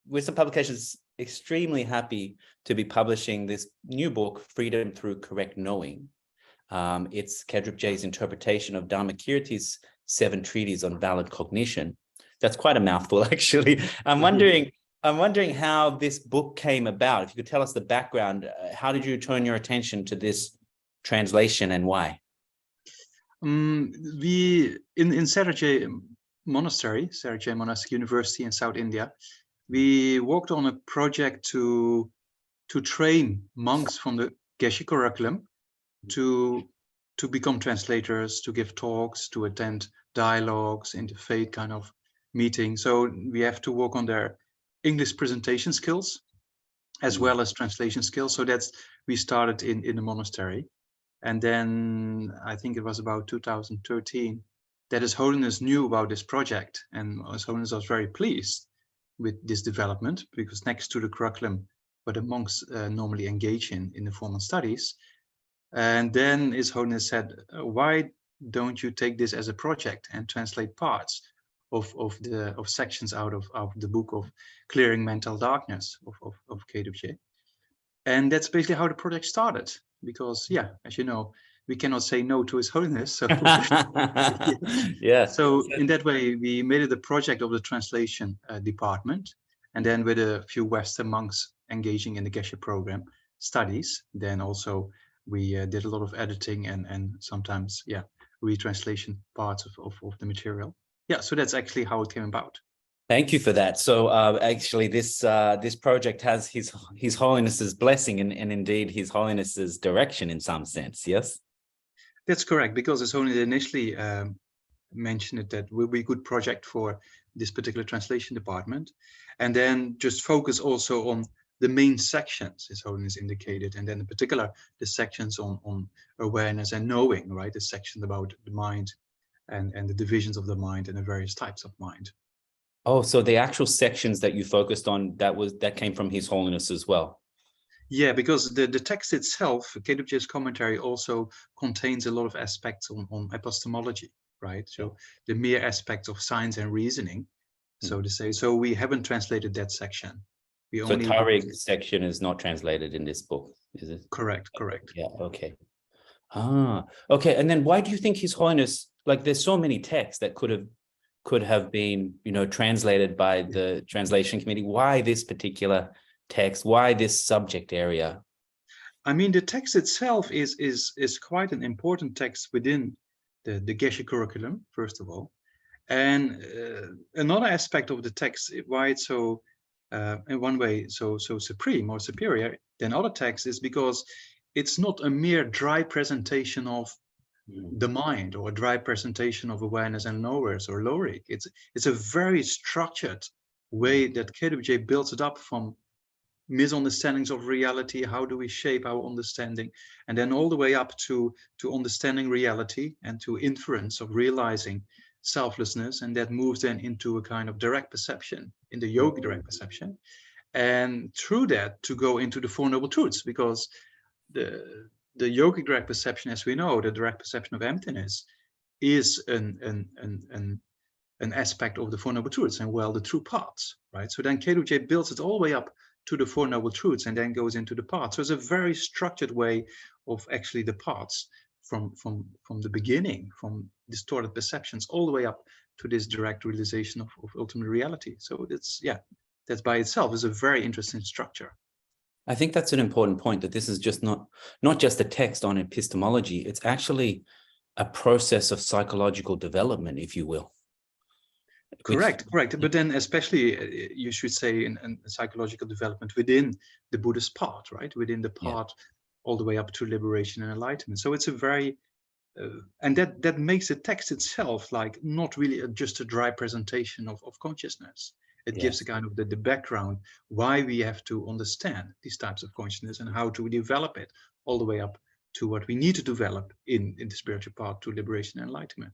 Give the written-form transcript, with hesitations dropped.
Wisdom Publications is extremely happy to be publishing this new book, Freedom Through Correct Knowing. It's Khedrup J's interpretation of Dharmakirti's 7 treatises on valid cognition. That's quite a mouthful, actually. I'm wondering how this book came about. If you could tell us the background, how did you turn your attention to this translation and why? We in Sera Je Monastery, Sera Je Monastic University in South India, we worked on a project to train monks from the Geshe curriculum to become translators, to give talks, to attend dialogues, interfaith kind of meetings. So we have to work on their English presentation skills as well as translation skills. So we started in the monastery. And then I think it was about 2013 that His Holiness knew about this project, and His Holiness was very pleased with this development, because next to the curriculum where the monks normally engage in the formal studies. And then His Holiness said, why don't you take this as a project and translate parts of sections out of the book of Clearing Mental Darkness of Khedrup J. And that's basically how the project started. Because, yeah, as you know, we cannot say no to His Holiness. So, yeah. So in that way, we made it a project of the translation department. And then with a few Western monks engaging in the Geshe program studies, then also we did a lot of editing and sometimes, yeah, retranslation parts of the material. Yeah, so that's actually how it came about. Thank you for that. So actually, this project has His Holiness's blessing and indeed His Holiness's direction in some sense. Yes, that's correct. Because His Holiness initially mentioned it, that will be a good project for this particular translation department, and then just focus also on the main sections His Holiness indicated, and then in particular the sections on awareness and knowing, right? The section about the mind and the divisions of the mind and the various types of mind. Oh, so the actual sections that you focused on, that came from His Holiness as well. Yeah, because the text itself, Khedrup J's commentary, also contains a lot of aspects on epistemology, right? So the mere aspects of science and reasoning, so to say. So we haven't translated that section. So Tariq section is not translated in this book, is it? Correct. Yeah, okay. Okay. And then why do you think His Holiness, like there's so many texts that could have been, translated by the translation committee. Why this particular text? Why this subject area? I mean, the text itself is quite an important text within the Geshe curriculum, first of all. And another aspect of the text, why it's so, in one way, so supreme or superior than other texts, is because it's not a mere dry presentation of the mind or a dry presentation of awareness and knowers or lorik. It's a very structured way that Khedrup J builds it up from misunderstandings of reality. How do we shape our understanding? And then all the way up to understanding reality and to inference of realizing selflessness. And that moves then into a kind of direct perception, in the yogic direct perception. And through that to go into the Four Noble Truths, because the yogic direct perception, as we know, the direct perception of emptiness, is an aspect of the Four Noble Truths and, well, the true paths, right? So then Khedrup J builds it all the way up to the Four Noble Truths and then goes into the paths. So it's a very structured way of actually the paths from the beginning, from distorted perceptions all the way up to this direct realization of ultimate reality. So that's by itself is a very interesting structure. I think that's an important point, that this is just not just a text on epistemology. It's actually a process of psychological development, if you will. Correct. But then especially, you should say, in psychological development within the Buddhist path, right? Within the path all the way up to liberation and enlightenment. So it's a very, and that makes the text itself like not really just a dry presentation of consciousness. It gives a kind of the background, why we have to understand these types of consciousness and how to develop it all the way up to what we need to develop in the spiritual path to liberation and enlightenment.